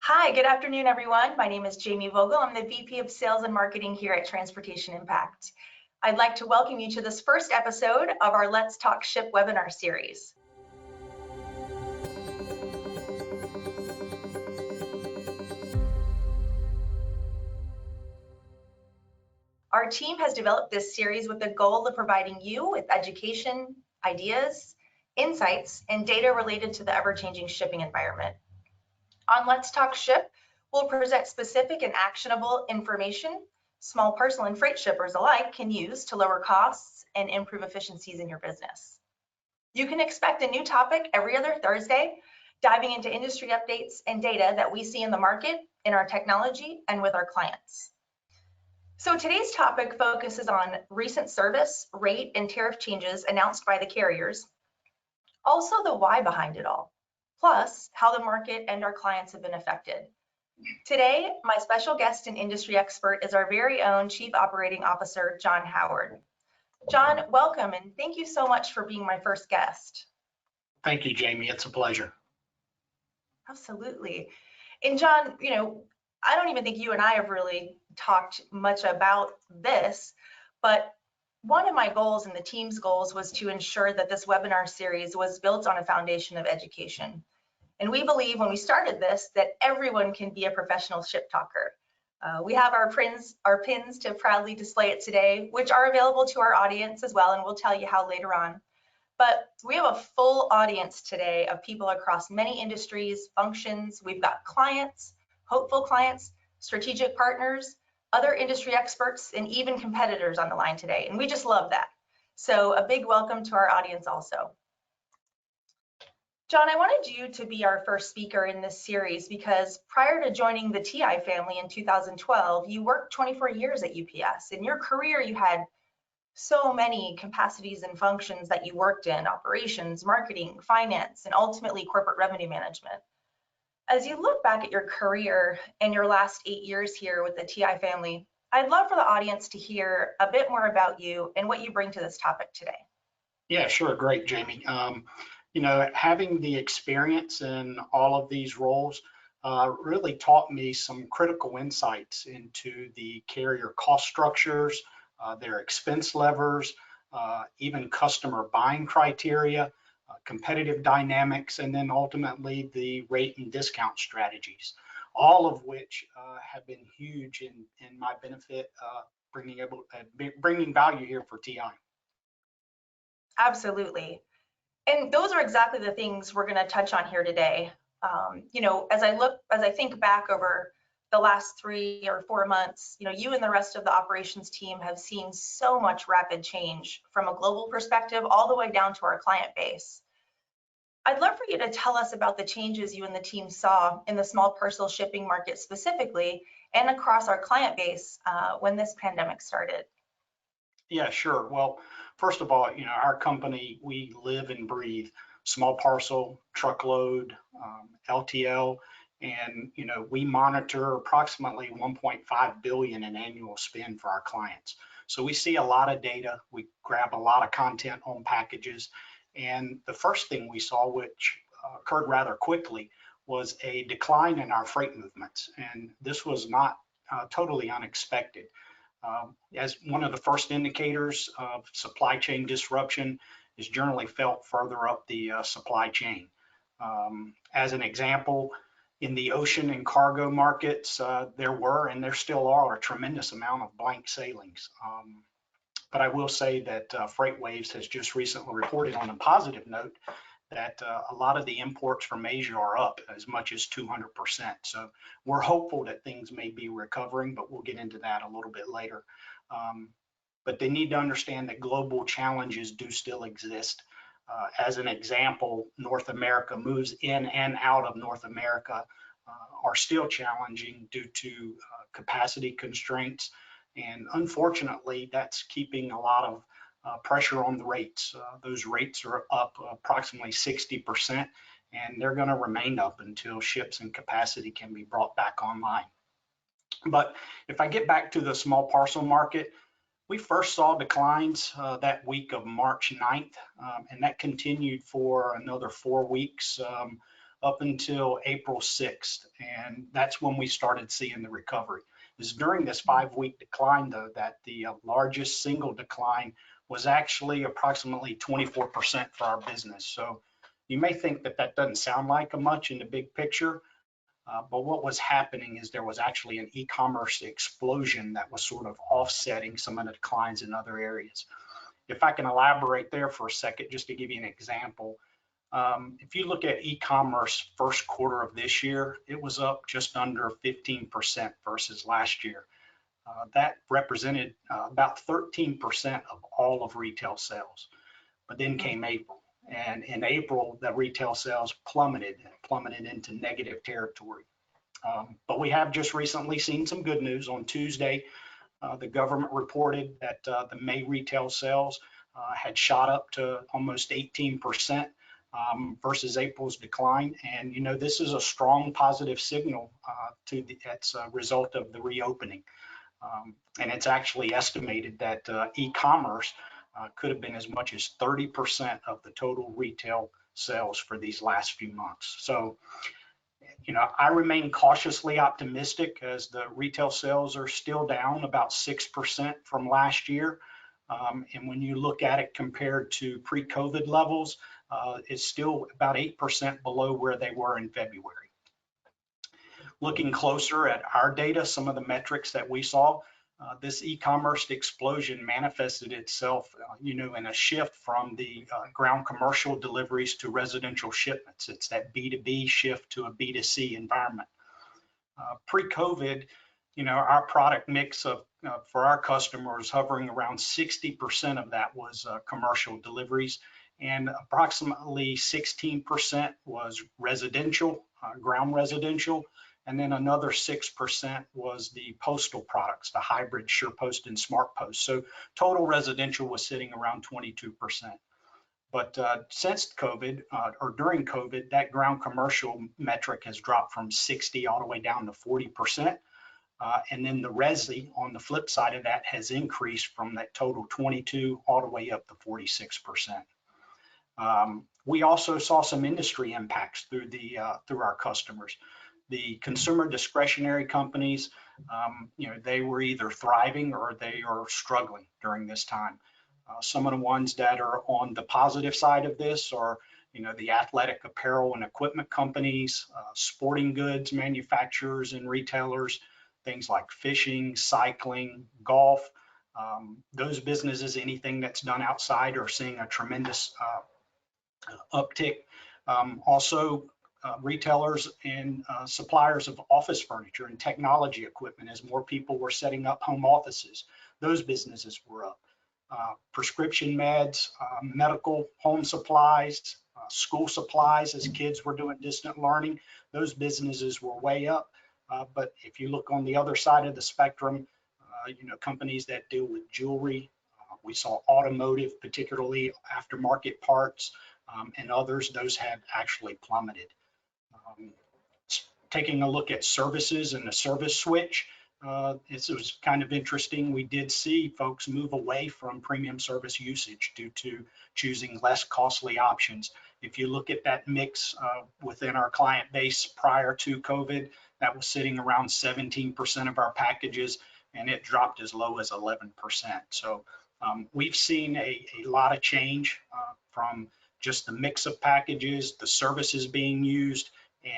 Hi, good afternoon, everyone. My name is Jamie Vogel. I'm the VP of Sales and Marketing here at Transportation Impact. I'd like to welcome you to this first episode of our Let's Talk Ship webinar series. Our team has developed this series with the goal of providing you with education, ideas, insights, and data related to the ever-changing shipping environment. On Let's Talk Ship, we'll present specific and actionable information small parcel and freight shippers alike can use to lower costs and improve efficiencies in your business. You can expect a new topic every other Thursday, diving into industry updates and data that we see in the market, in our technology, and with our clients. So today's topic focuses on recent service, rate, and tariff changes announced by the carriers, also the why behind it all, plus how the market and our clients have been affected. Today, my special guest and industry expert is our very own Chief Operating Officer, John Howard. John, welcome, and thank you so much for being my first guest. Thank you, Jamie. It's a pleasure. Absolutely. And John, I don't even think you and I have really talked much about this, but one of my goals and the team's goals was to ensure that this webinar series was built on a foundation of education. And we believe when we started this that everyone can be a professional ship talker. We have our pins to proudly display it today, which are available to our audience as well, and we'll tell you how later on. But we have a full audience today of people across many industries, functions. We've got clients, hopeful clients, strategic partners, other industry experts, and even competitors on the line today. And we just love that. So a big welcome to our audience also. John, I wanted you to be our first speaker in this series because prior to joining the TI family in 2012, you worked 24 years at UPS. In your career, you had so many capacities and functions that you worked in: operations, marketing, finance, and ultimately corporate revenue management. As you look back at your career and your last 8 years here with the TI family, I'd love for the audience to hear a bit more about you and what you bring to this topic today. Yeah, sure. Great, Jamie. Having the experience in all of these roles really taught me some critical insights into the carrier cost structures, their expense levers, even customer buying criteria, competitive dynamics, and then ultimately the rate and discount strategies, all of which have been huge in my benefit, bringing value here for TI. Absolutely. And those are exactly the things we're going to touch on here today. As I think back over the last 3 or 4 months, you and the rest of the operations team have seen so much rapid change from a global perspective all the way down to our client base. I'd love for you to tell us about the changes you and the team saw in the small parcel shipping market specifically and across our client base when this pandemic started. Yeah, sure. Well, first of all, our company, we live and breathe small parcel, truckload, LTL, and we monitor approximately 1.5 billion in annual spend for our clients. So we see a lot of data, we grab a lot of content on packages, and the first thing we saw, which occurred rather quickly, was a decline in our freight movements, and this was not totally unexpected. As one of the first indicators of supply chain disruption is generally felt further up the supply chain. As an example, in the ocean and cargo markets, there were and there still are a tremendous amount of blank sailings. But I will say that FreightWaves has just recently reported on a positive note that a lot of the imports from Asia are up as much as 200%. So we're hopeful that things may be recovering, but we'll get into that a little bit later. But they need to understand that global challenges do still exist. As an example, North America moves in and out of North America are still challenging due to capacity constraints. And unfortunately, that's keeping a lot of pressure on the rates. Those rates are up approximately 60%, and they're going to remain up until ships and capacity can be brought back online. But if I get back to the small parcel market, we first saw declines that week of March 9th, and that continued for another 4 weeks up until April 6th. And that's when we started seeing the recovery. It was during this 5-week decline, though, that the largest single decline was actually approximately 24% for our business. So you may think that that doesn't sound like much in the big picture, but what was happening is there was actually an e-commerce explosion that was sort of offsetting some of the declines in other areas. If I can elaborate there for a second, just to give you an example, if you look at e-commerce first quarter of this year, it was up just under 15% versus last year. That represented about 13% of all of retail sales. But then came April. And in April, the retail sales plummeted into negative territory. But we have just recently seen some good news. On Tuesday, the government reported that the May retail sales had shot up to almost 18% versus April's decline. And, you know, this is a strong positive signal that's a result of the reopening. And it's actually estimated that e-commerce could have been as much as 30% of the total retail sales for these last few months. So, you know, I remain cautiously optimistic as the retail sales are still down about 6% from last year. And when you look at it compared to pre-COVID levels, it's still about 8% below where they were in February. Looking closer at our data, some of the metrics that we saw, this e-commerce explosion manifested itself, you know, in a shift from the ground commercial deliveries to residential shipments. It's that B2B shift to a B2C environment. Pre-COVID, you know, our product mix of for our customers hovering around 60% of that was commercial deliveries, and approximately 16% was residential, ground residential. And then another 6% was the postal products, the hybrid SurePost and SmartPost. So total residential was sitting around 22%. But since COVID or during COVID, that ground commercial metric has dropped from 60 all the way down to 40%. And then the resi on the flip side of that has increased from that total 22 all the way up to 46%. We also saw some industry impacts through our customers. The consumer discretionary companies, you know, they were either thriving or they are struggling during this time. Some of the ones that are on the positive side of this are, you know, the athletic apparel and equipment companies, sporting goods manufacturers and retailers, things like fishing, cycling, golf. Those businesses, anything that's done outside, are seeing a tremendous uptick. Also, retailers and suppliers of office furniture and technology equipment, as more people were setting up home offices, those businesses were up. Prescription meds, medical home supplies, school supplies, as kids were doing distant learning, those businesses were way up. But if you look on the other side of the spectrum, you know, companies that deal with jewelry, we saw automotive, particularly aftermarket parts, and others, those had actually plummeted. Taking a look at services and the service switch, it was kind of interesting. We did see folks move away from premium service usage due to choosing less costly options. If you look at that mix within our client base prior to COVID, that was sitting around 17% of our packages, and it dropped as low as 11%. So we've seen a lot of change from just the mix of packages, the services being used.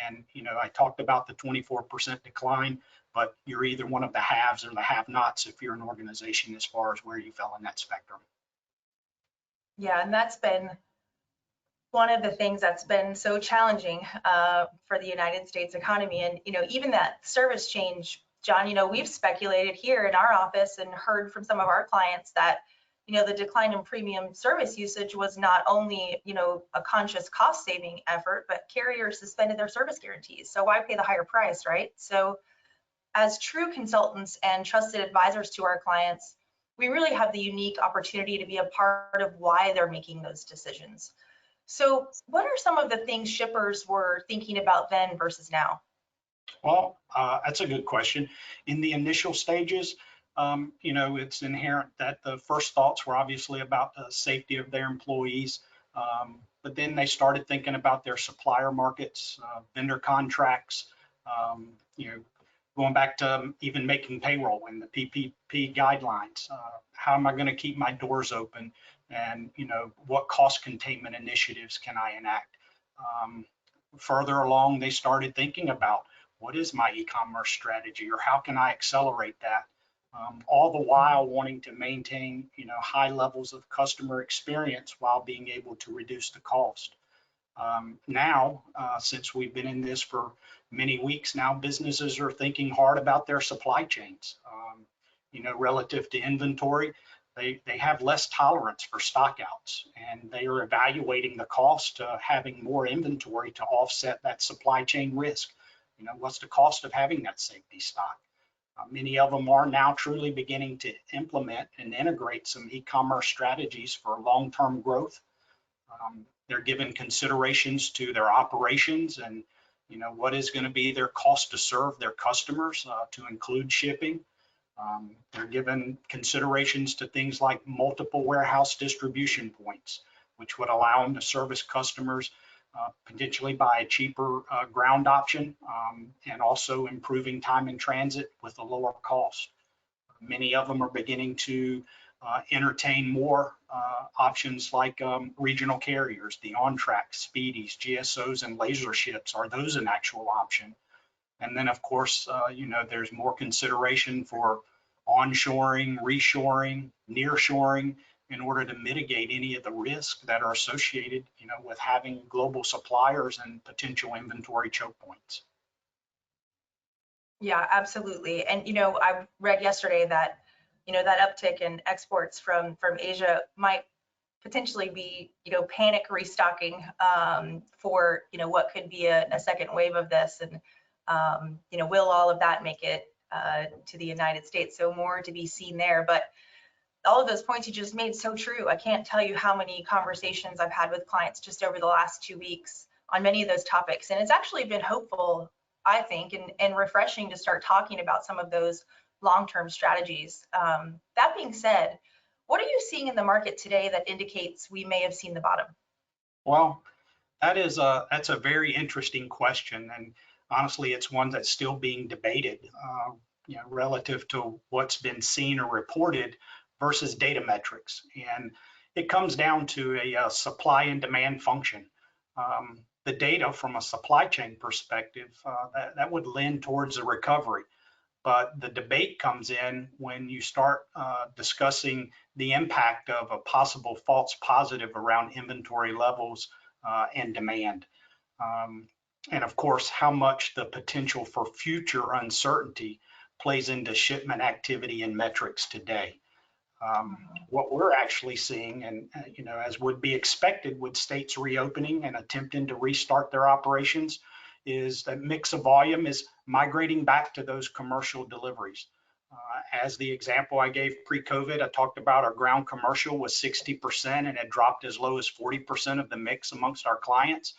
And, you know, I talked about the 24% decline, but you're either one of the haves or the have-nots if you're an organization as far as where you fell in that spectrum. Yeah, and that's been one of the things that's been so challenging for the United States economy. And, you know, even that service change, John, you know, we've speculated here in our office and heard from some of our clients that, you know, the decline in premium service usage was not only, you know, a conscious cost saving effort, but carriers suspended their service guarantees. So why pay the higher price, right? So as true consultants and trusted advisors to our clients, we really have the unique opportunity to be a part of why they're making those decisions. So what are some of the things shippers were thinking about then versus now? Well, that's a good question. In the initial stages, you know, it's inherent that the first thoughts were obviously about the safety of their employees. But then they started thinking about their supplier markets, vendor contracts, you know, going back to even making payroll and the PPP guidelines. How am I going to keep my doors open? And, you know, what cost containment initiatives can I enact? Further along, they started thinking about what is my e-commerce strategy, or how can I accelerate that? All the while wanting to maintain, you know, high levels of customer experience while being able to reduce the cost. Now, since we've been in this for many weeks now, businesses are thinking hard about their supply chains. You know, relative to inventory, they have less tolerance for stockouts, and they are evaluating the cost of having more inventory to offset that supply chain risk. You know, what's the cost of having that safety stock? Many of them are now truly beginning to implement and integrate some e-commerce strategies for long-term growth. They're given considerations to their operations and, you know, what is going to be their cost to serve their customers, to include shipping. They're given considerations to things like multiple warehouse distribution points, which would allow them to service customers, potentially buy a cheaper ground option, and also improving time in transit with a lower cost. Many of them are beginning to entertain more options like regional carriers, the on-track, speedies, GSOs, and laser ships. Are those an actual option? And then, of course, you know, there's more consideration for onshoring, reshoring, nearshoring, in order to mitigate any of the risks that are associated, you know, with having global suppliers and potential inventory choke points. Yeah, absolutely. And, you know, I read yesterday that, you know, that uptick in exports from Asia might potentially be, you know, panic restocking for, you know, what could be a second wave of this. And, you know, will all of that make it to the United States? So more to be seen there. But all of those points you just made, so true. I can't tell you how many conversations I've had with clients just over the last 2 weeks on many of those topics. And it's actually been hopeful, I think, and refreshing to start talking about some of those long-term strategies. That being said, what are you seeing in the market today that indicates we may have seen the bottom? Well, that's a very interesting question, and honestly, it's one that's still being debated, you know, relative to what's been seen or reported versus data metrics. And it comes down to a supply and demand function. The data from a supply chain perspective, that would lend towards a recovery. But the debate comes in when you start discussing the impact of a possible false positive around inventory levels and demand. And of course, how much the potential for future uncertainty plays into shipment activity and metrics today. What we're actually seeing, and you know, as would be expected with states reopening and attempting to restart their operations, is that mix of volume is migrating back to those commercial deliveries. As the example I gave pre-COVID, I talked about our ground commercial was 60% and it dropped as low as 40% of the mix amongst our clients.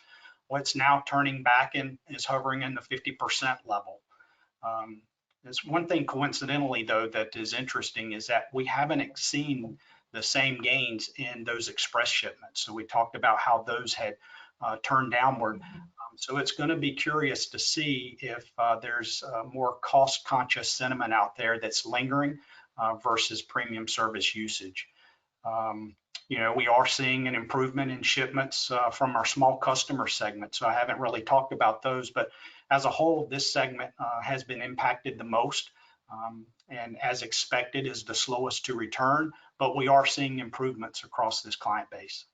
Well, it's now turning back and is hovering in the 50% level. There's one thing coincidentally, though, that is interesting is that we haven't seen the same gains in those express shipments. So we talked about how those had turned downward. So it's going to be curious to see if there's more cost-conscious sentiment out there that's lingering versus premium service usage. You know, we are seeing an improvement in shipments from our small customer segment. So I haven't really talked about those, but as a whole, this segment has been impacted the most, and as expected is the slowest to return, but we are seeing improvements across this client base.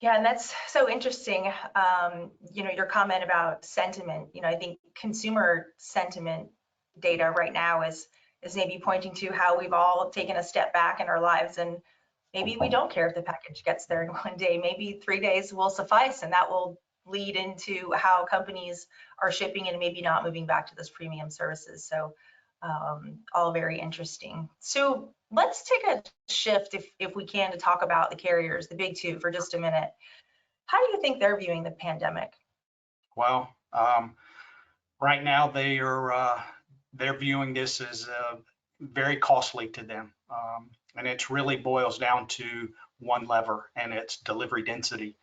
Yeah, and that's so interesting. You know, your comment about sentiment, you know, I think consumer sentiment data right now is maybe pointing to how we've all taken a step back in our lives, and maybe we don't care if the package gets there in one day. Maybe 3 days will suffice, and that will lead into how companies are shipping and maybe not moving back to those premium services. So all very interesting. So let's take a shift, if we can, to talk about the carriers, the big two, for just a minute. How do you think they're viewing the pandemic? Well, right now they're viewing this as very costly to them, and it really boils down to one lever, and it's delivery density.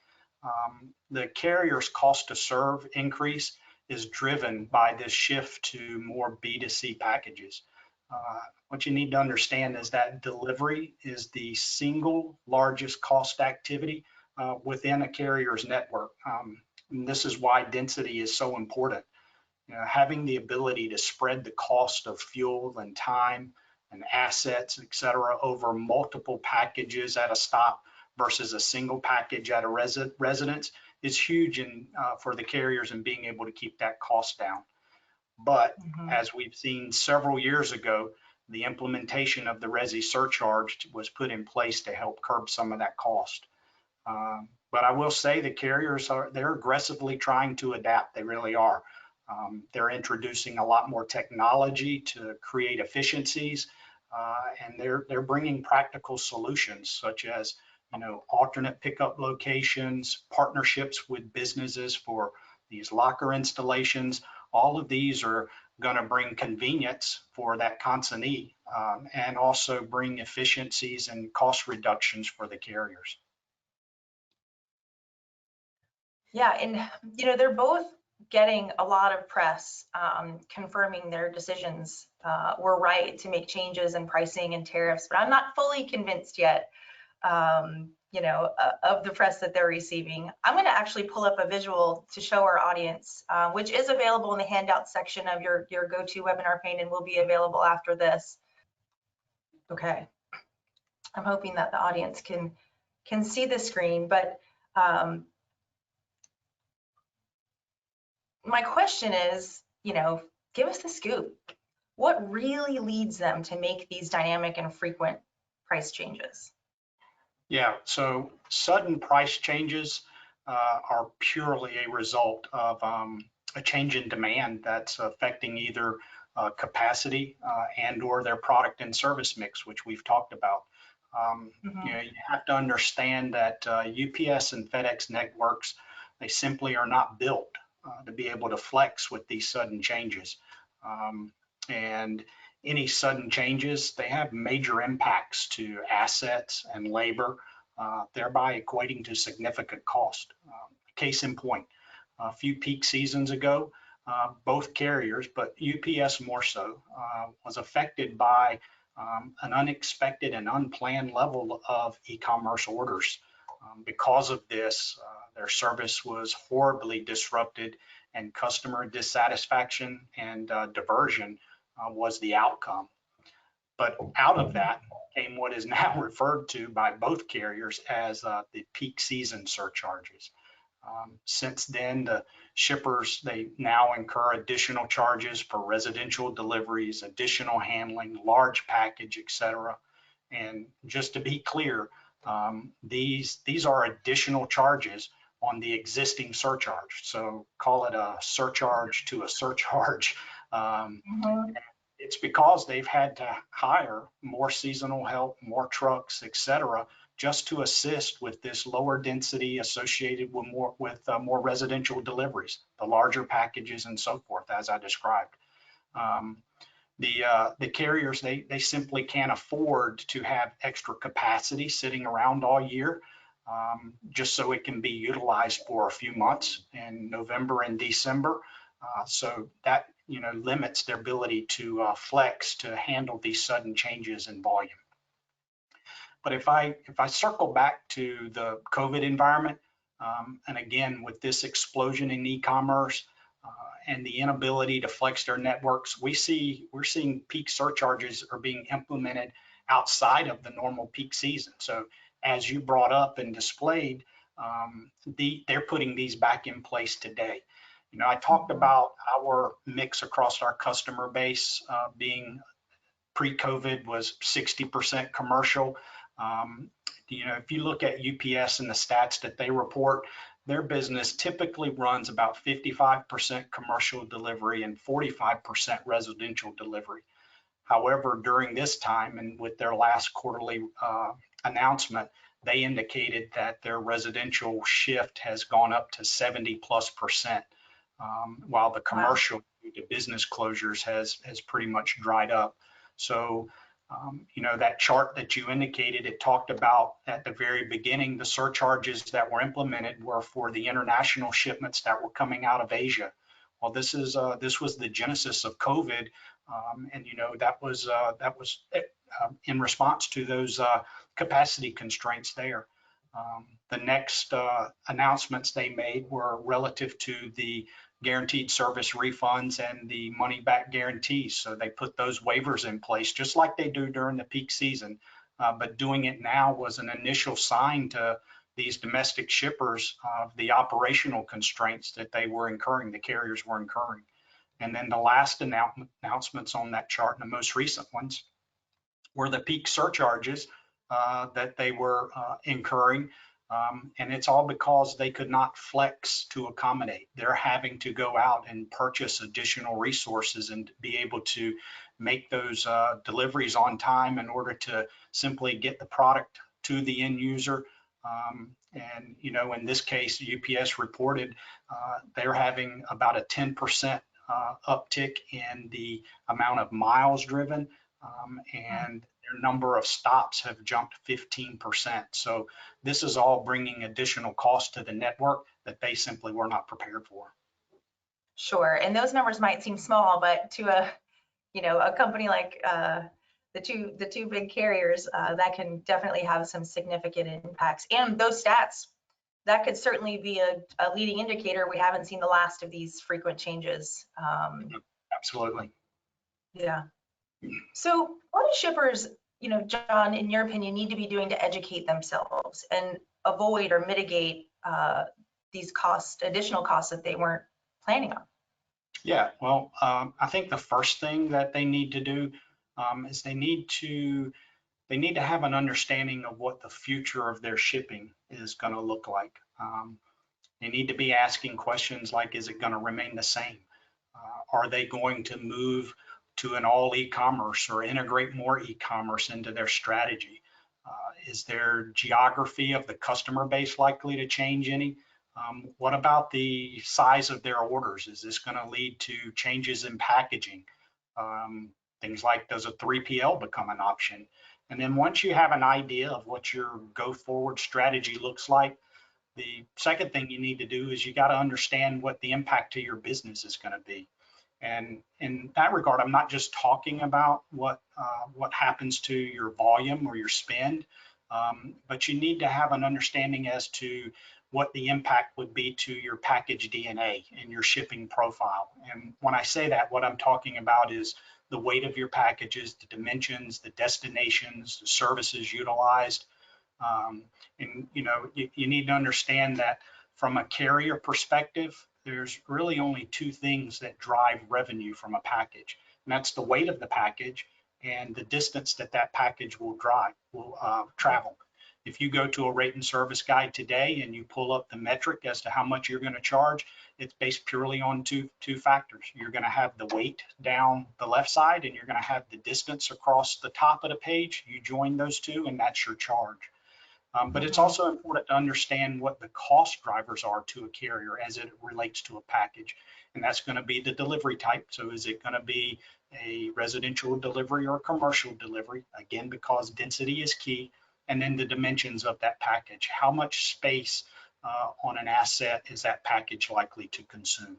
The carrier's cost to serve increase is driven by this shift to more B2C packages. What you need to understand is that delivery is the single largest cost activity within a carrier's network. And this is why density is so important. Having the ability to spread the cost of fuel and time and assets, et cetera, over multiple packages at a stop versus a single package at a residence is huge for the carriers in being able to keep that cost down. But as we've seen several years ago, the implementation of the Resi surcharge was put in place to help curb some of that cost. But I will say the carriers they're aggressively trying to adapt. They really are. They're introducing a lot more technology to create efficiencies, and they're bringing practical solutions such as alternate pickup locations, partnerships with businesses for these locker installations. All of these are going to bring convenience for that consignee and also bring efficiencies and cost reductions for the carriers. Yeah, and they're both getting a lot of press confirming their decisions were right to make changes in pricing and tariffs, but I'm not fully convinced yet of the press that they're receiving. I'm going to actually pull up a visual to show our audience, which is available in the handout section of your GoToWebinar pane and will be available after this. Okay, I'm hoping that the audience can see the screen, but my question is, give us the scoop. What really leads them to make these dynamic and frequent price changes? Yeah, so sudden price changes are purely a result of a change in demand that's affecting either capacity and or their product and service mix, which we've talked about. You have to understand that UPS and FedEx networks, they simply are not built to be able to flex with these sudden changes. And any sudden changes, they have major impacts to assets and labor, thereby equating to significant cost. Case in point, a few peak seasons ago, both carriers, but UPS more so, was affected by an unexpected and unplanned level of e-commerce orders. Because of this, their service was horribly disrupted, and customer dissatisfaction and diversion was the outcome. But out of that came what is now referred to by both carriers as the peak season surcharges. Since then, the shippers, they now incur additional charges for residential deliveries, additional handling, large package, etc. And just to be clear, these are additional charges on the existing surcharge. So call it a surcharge to a surcharge. It's because they've had to hire more seasonal help, more trucks, etc., just to assist with this lower density associated with more residential deliveries, the larger packages and so forth, as I described. The carriers, they simply can't afford to have extra capacity sitting around all year just so it can be utilized for a few months in November and December. So that limits their ability to flex to handle these sudden changes in volume. But if I circle back to the COVID environment, and again with this explosion in e-commerce and the inability to flex their networks, we're seeing peak surcharges are being implemented outside of the normal peak season. So as you brought up and displayed, they're putting these back in place today. I talked about our mix across our customer base being pre-COVID was 60% commercial. If you look at UPS and the stats that they report, their business typically runs about 55% commercial delivery and 45% residential delivery. However, during this time and with their last quarterly announcement, they indicated that their residential shift has gone up to 70+%. While the commercial due to business closures has pretty much dried up. So That chart that you indicated, it talked about at the very beginning, the surcharges that were implemented were for the international shipments that were coming out of Asia. Well, this was the genesis of COVID, and that was in response to those capacity constraints there. The next announcements they made were relative to the guaranteed service refunds and the money back guarantees. So they put those waivers in place just like they do during the peak season. But doing it now was an initial sign to these domestic shippers of the operational constraints that they were incurring, the carriers were incurring. And then the last announcements on that chart, and the most recent ones, were the peak surcharges that they were incurring. And it's all because they could not flex to accommodate. They're having to go out and purchase additional resources and be able to make those deliveries on time in order to simply get the product to the end user. And in this case, UPS reported they're having about a 10% uptick in the amount of miles driven, and their number of stops have jumped 15%. So this is all bringing additional cost to the network that they simply were not prepared for. Sure, and those numbers might seem small, but to a company like the two big carriers, that can definitely have some significant impacts. And those stats, that could certainly be a leading indicator. We haven't seen the last of these frequent changes. Absolutely. Yeah. So what do shippers, John, in your opinion, need to be doing to educate themselves and avoid or mitigate these additional costs that they weren't planning on? Yeah, well, I think the first thing that they need to do is they need to have an understanding of what the future of their shipping is going to look like. They need to be asking questions like, is it going to remain the same? Are they going to move to an all e-commerce or integrate more e-commerce into their strategy? Is their geography of the customer base likely to change any? What about the size of their orders? Is this going to lead to changes in packaging? Things like, does a 3PL become an option? And then once you have an idea of what your go forward strategy looks like, the second thing you need to do is you got to understand what the impact to your business is going to be. And in that regard, I'm not just talking about what happens to your volume or your spend, but you need to have an understanding as to what the impact would be to your package DNA and your shipping profile. And when I say that, what I'm talking about is the weight of your packages, the dimensions, the destinations, the services utilized. And you need to understand that from a carrier perspective, there's really only two things that drive revenue from a package, and that's the weight of the package and the distance that that package will travel. If you go to a rate and service guide today and you pull up the metric as to how much you're going to charge, it's based purely on two factors. You're going to have the weight down the left side, and you're going to have the distance across the top of the page. You join those two, and that's your charge. But it's also important to understand what the cost drivers are to a carrier as it relates to a package. And that's going to be the delivery type. So is it going to be a residential delivery or a commercial delivery? Again, because density is key. And then the dimensions of that package. How much space on an asset is that package likely to consume?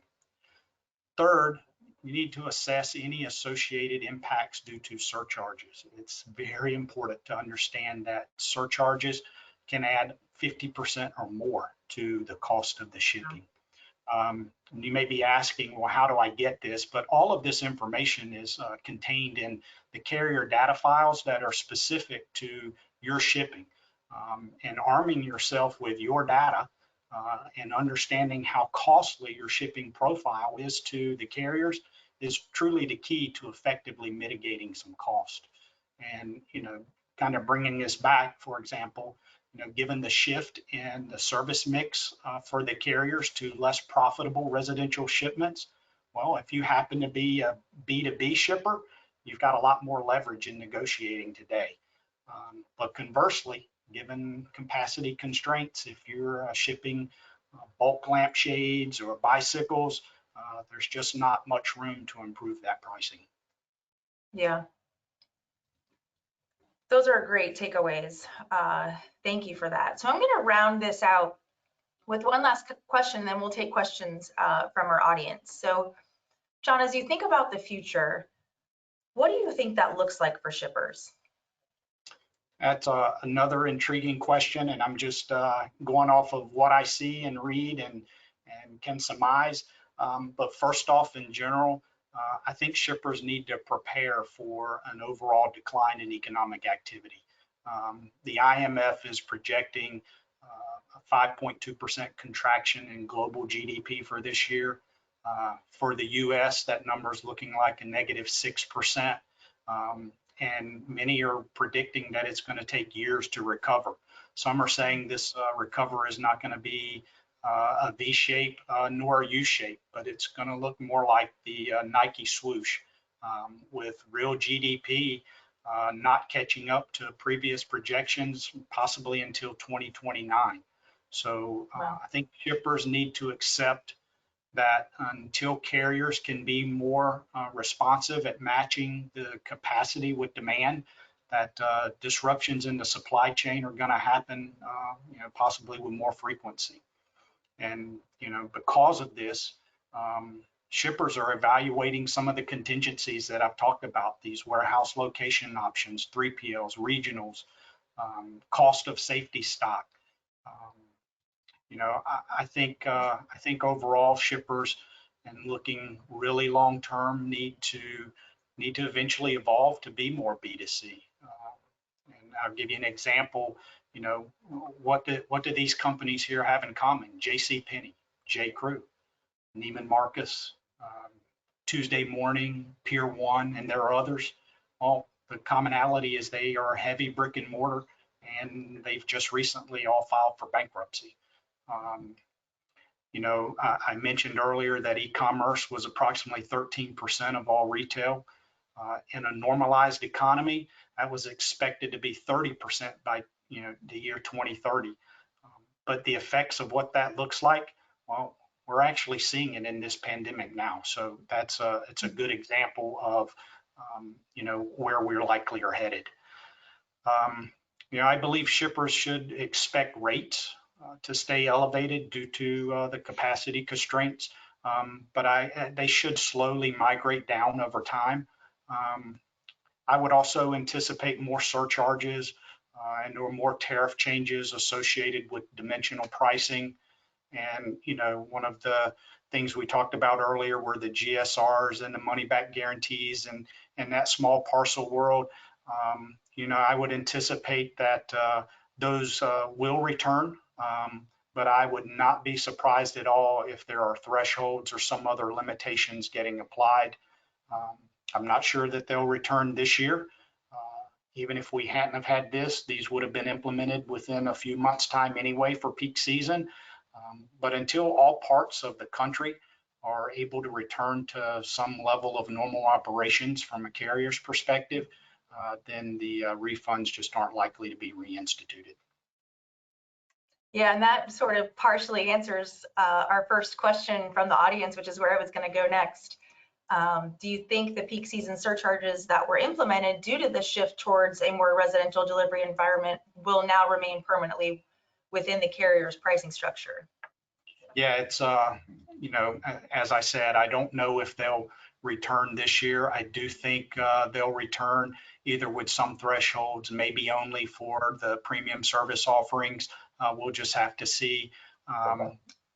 Third, you need to assess any associated impacts due to surcharges. It's very important to understand that surcharges can add 50% or more to the cost of the shipping. You may be asking, well, how do I get this? But all of this information is contained in the carrier data files that are specific to your shipping. And arming yourself with your data and understanding how costly your shipping profile is to the carriers is truly the key to effectively mitigating some cost. And, kind of bringing this back, for example, given the shift in the service mix for the carriers to less profitable residential shipments, well, if you happen to be a B2B shipper, you've got a lot more leverage in negotiating today. But conversely, given capacity constraints, if you're shipping bulk lampshades or bicycles, there's just not much room to improve that pricing. Yeah. Those are great takeaways. Thank you for that. So I'm going to round this out with one last question, then we'll take questions from our audience. So John, as you think about the future, what do you think that looks like for shippers? That's another intriguing question, and I'm just going off of what I see and read and can surmise. But first off, in general, I think shippers need to prepare for an overall decline in economic activity. The IMF is projecting a 5.2% contraction in global GDP for this year. For the US, that number is looking like a negative 6%. And many are predicting that it's going to take years to recover. Some are saying this recovery is not going to be a V shape nor a U shape, but it's going to look more like the Nike swoosh, with real GDP not catching up to previous projections, possibly until 2029. So I think shippers need to accept that until carriers can be more responsive at matching the capacity with demand, that disruptions in the supply chain are going to happen, possibly with more frequency. And because of this, shippers are evaluating some of the contingencies that I've talked about: these warehouse location options, 3PLs, regionals, cost of safety stock. I think overall shippers, and looking really long term, need to eventually evolve to be more B2C. And I'll give you an example. What do these companies here have in common? JCPenney, J. Crew, Neiman Marcus, Tuesday Morning, Pier 1, and there are others. Well, the commonality is they are heavy brick and mortar, and they've just recently all filed for bankruptcy. I mentioned earlier that e-commerce was approximately 13% of all retail. In a normalized economy, that was expected to be 30% by the year 2030. But the effects of what that looks like, well, we're actually seeing it in this pandemic now. So it's a good example of where we're likely are headed. I believe shippers should expect rates to stay elevated due to the capacity constraints, but they should slowly migrate down over time. I would also anticipate more surcharges and/or more tariff changes associated with dimensional pricing. And one of the things we talked about earlier were the GSRs and the money back guarantees, and that small parcel world. I would anticipate that those will return. But I would not be surprised at all if there are thresholds or some other limitations getting applied. I'm not sure that they'll return this year. Even if we hadn't have had this, these would have been implemented within a few months' time anyway for peak season. But until all parts of the country are able to return to some level of normal operations from a carrier's perspective, then the refunds just aren't likely to be reinstituted. Yeah, and that sort of partially answers our first question from the audience, which is where I was going to go next. Do you think the peak season surcharges that were implemented due to the shift towards a more residential delivery environment will now remain permanently within the carrier's pricing structure? Yeah, it's, as I said, I don't know if they'll return this year. I do think they'll return either with some thresholds, maybe only for the premium service offerings. We'll just have to see.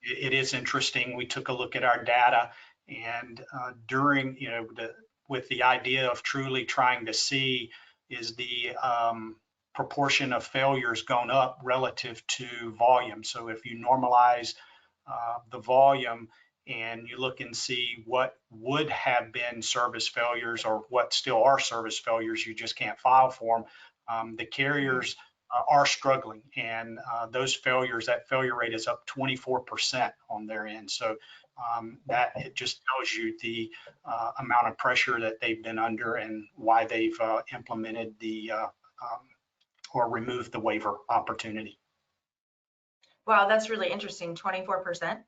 It is interesting. We took a look at our data, and during, with the idea of truly trying to see, is the proportion of failures gone up relative to volume. So if you normalize the volume and you look and see what would have been service failures or what still are service failures, you just can't file for them. The carriers are struggling, and those failures, that failure rate is up 24% on their end. So that it just tells you the amount of pressure that they've been under and why they've implemented the or removed the waiver opportunity. Wow, that's really interesting. 24%?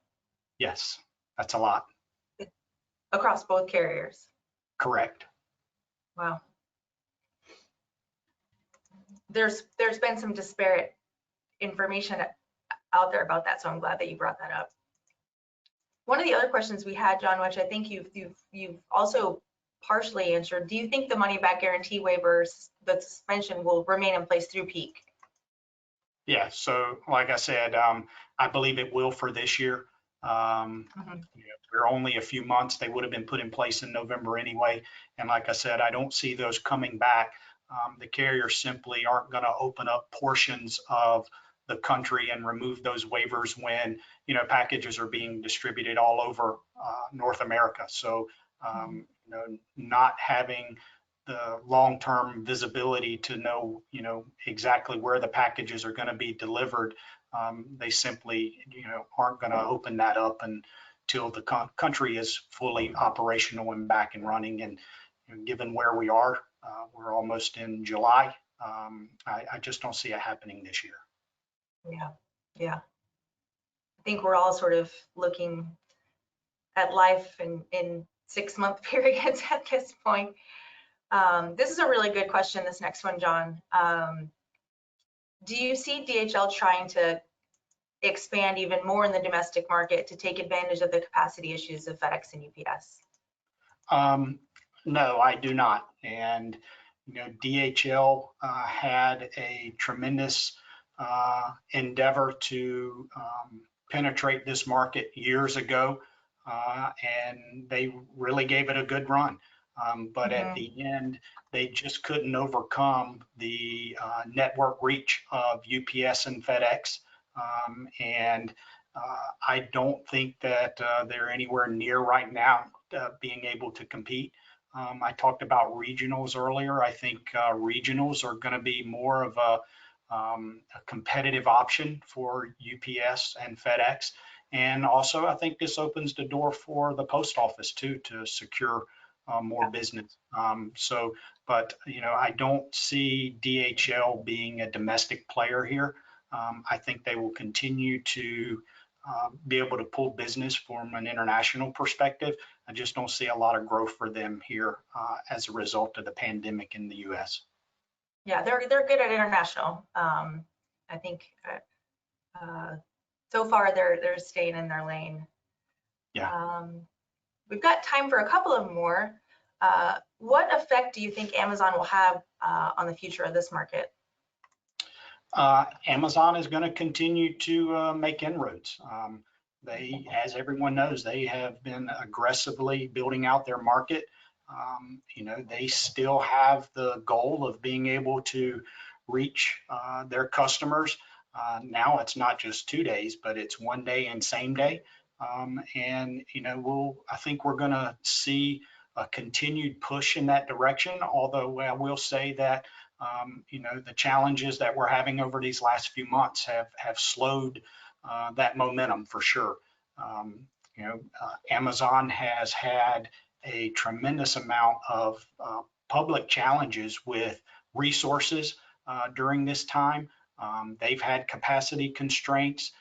Yes, that's a lot. Across both carriers? Correct. Wow. there's been some disparate information out there about that, so I'm glad that you brought that up. One of the other questions we had, John, which I think you've also partially answered, do you think the money back guarantee waivers, the suspension, will remain in place through peak? Yeah, so like I said, I believe it will for this year. We're only a few months. They would have been put in place in November anyway. And like I said, I don't see those coming back. The carriers simply aren't going to open up portions of the country and remove those waivers when, packages are being distributed all over North America. So, not having the long-term visibility to know, exactly where the packages are going to be delivered, they simply, aren't going to open that up until the country is fully operational and back and running. And given where we are, we're almost in July. I just don't see it happening this year. Yeah. I think we're all sort of looking at life in 6-month periods at this point. This is a really good question, this next one, John. Do you see DHL trying to expand even more in the domestic market to take advantage of the capacity issues of FedEx and UPS? No, I do not. And, DHL had a tremendous endeavor to penetrate this market years ago, and they really gave it a good run. But at the end, they just couldn't overcome the network reach of UPS and FedEx. And I don't think that they're anywhere near right now being able to compete. I talked about regionals earlier. I think regionals are going to be more of a competitive option for UPS and FedEx. And also, I think this opens the door for the post office too to secure more business. But I don't see DHL being a domestic player here. I think they will continue to be able to pull business from an international perspective. I just don't see a lot of growth for them here as a result of the pandemic in the U.S. Yeah, they're good at international. I think so far they're staying in their lane. Yeah. We've got time for a couple of more. What effect do you think Amazon will have on the future of this market? Amazon is going to continue to make inroads. They, as everyone knows, they have been aggressively building out their market. They still have the goal of being able to reach their customers. Now it's not just 2 days, but it's 1 day and same day. And I think we're going to see a continued push in that direction. Although I will say that the challenges that we're having over these last few months have slowed that momentum for sure. Amazon has had a tremendous amount of public challenges with resources during this time. They've had capacity constraints.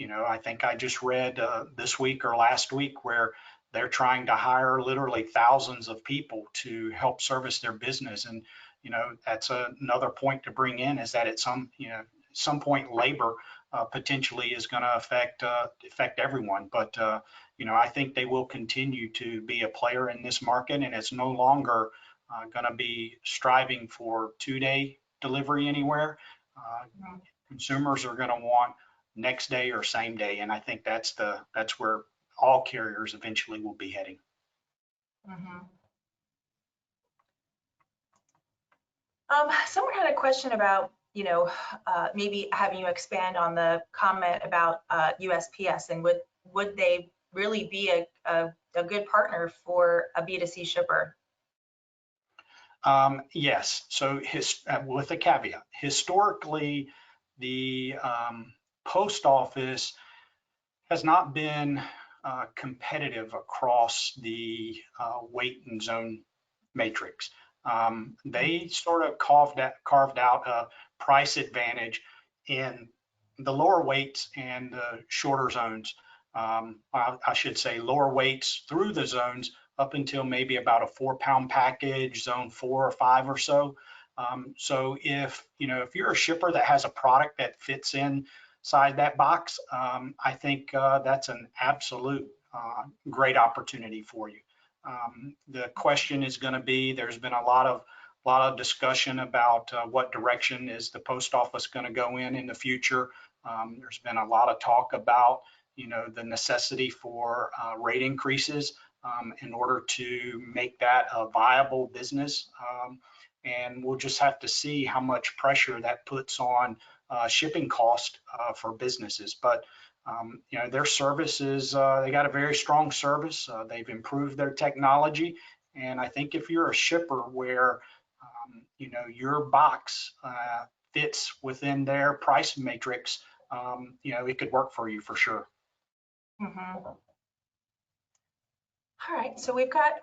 I think I just read this week or last week where they're trying to hire literally thousands of people to help service their business. And, that's another point to bring in, is that at some point labor potentially is going to affect everyone. But, I think they will continue to be a player in this market, and it's no longer going to be striving for 2-day delivery anywhere. Consumers are going to want next day or same day, and I think that's where all carriers eventually will be heading. Someone had a question about, maybe having you expand on the comment about USPS, and would they really be a good partner for a B2C shipper? Yes. So with a caveat, historically, the post office has not been competitive across the weight and zone matrix. They sort of carved out a price advantage in the lower weights and the shorter zones. I should say lower weights through the zones up until maybe about a 4-pound package, zone 4 or 5 or so. So if you're a shipper that has a product that fits inside that box, I think that's an absolute great opportunity for you. The question is going to be, there's been a lot of discussion about what direction is the post office going to go in the future. There's been a lot of talk about the necessity for rate increases in order to make that a viable business. And we'll just have to see how much pressure that puts on shipping cost for businesses. But their service is, they got a very strong service. They've improved their technology. And I think if you're a shipper where, your box fits within their price matrix, it could work for you for sure. Mm-hmm. All right, so we've got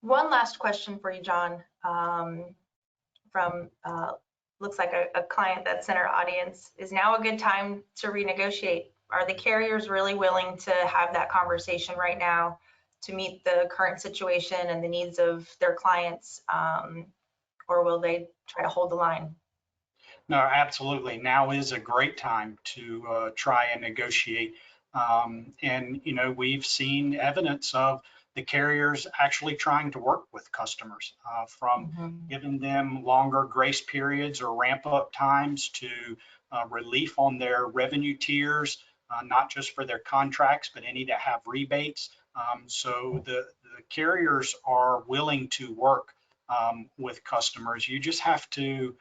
one last question for you, John, from looks like a client that's in our audience. Is now a good time to renegotiate? Are the carriers really willing to have that conversation right now to meet the current situation and the needs of their clients, or will they try to hold the line? No, absolutely. Now is a great time to try and negotiate. And we've seen evidence of the carriers actually trying to work with customers, from giving them longer grace periods or ramp up times to relief on their revenue tiers, not just for their contracts, but any that have rebates. So the carriers are willing to work with customers. You just have to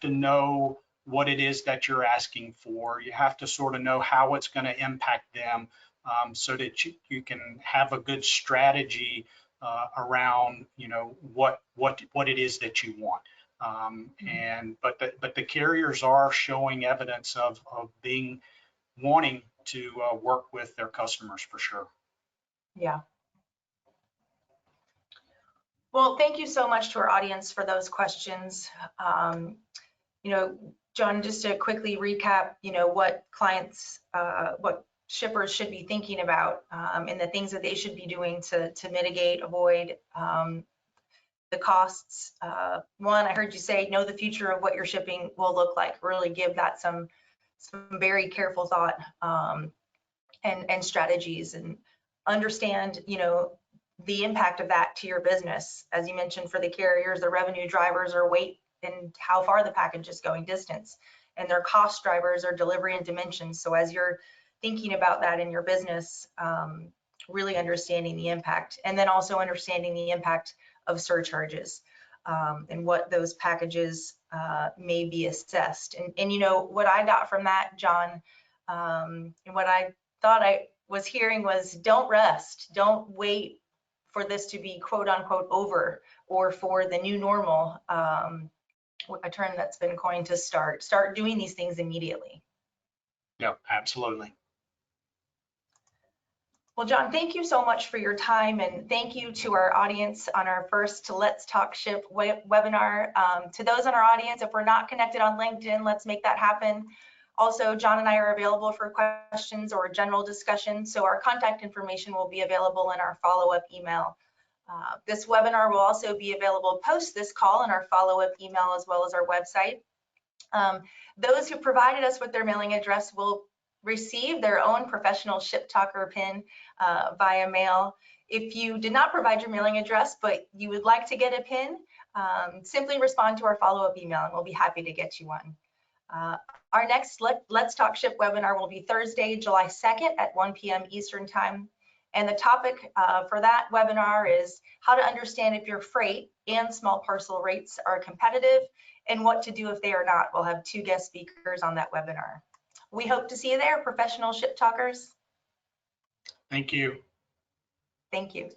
know what it is that you're asking for. You have to sort of know how it's going to impact them, so that you can have a good strategy around what it is that you want. But the carriers are showing evidence of wanting to work with their customers for sure. Yeah. Well, thank you so much to our audience for those questions. John, just to quickly recap, what clients, what shippers should be thinking about, and the things that they should be doing to mitigate, avoid the costs. One, I heard you say, know the future of what your shipping will look like. Really give that some very careful thought, and strategies, and understand, the impact of that to your business. As you mentioned, for the carriers, the revenue drivers are weight and how far the package is going, distance, and their cost drivers are delivery and dimensions. So as you're thinking about that in your business, really understanding the impact, and then also understanding the impact of surcharges, and what those packages may be assessed. And what I got from that, John, and what I thought I was hearing was, don't rest, don't wait for this to be quote unquote over, or for the new normal, a term that's been coined, to start doing these things immediately. Yep, absolutely. Well, John, thank you so much for your time, and thank you to our audience on our first Let's Talk Ship webinar. To those in our audience, if we're not connected on LinkedIn, let's make that happen. Also, John and I are available for questions or general discussion, so our contact information will be available in our follow-up email. This webinar will also be available post this call in our follow-up email, as well as our website. Those who provided us with their mailing address will receive their own professional Ship Talker pin via mail. If you did not provide your mailing address, but you would like to get a pin, simply respond to our follow-up email and we'll be happy to get you one. Our next Let's Talk Ship webinar will be Thursday, July 2nd at 1 p.m. Eastern Time. And the topic for that webinar is how to understand if your freight and small parcel rates are competitive and what to do if they are not. We'll have 2 guest speakers on that webinar. We hope to see you there, professional ship talkers. Thank you. Thank you.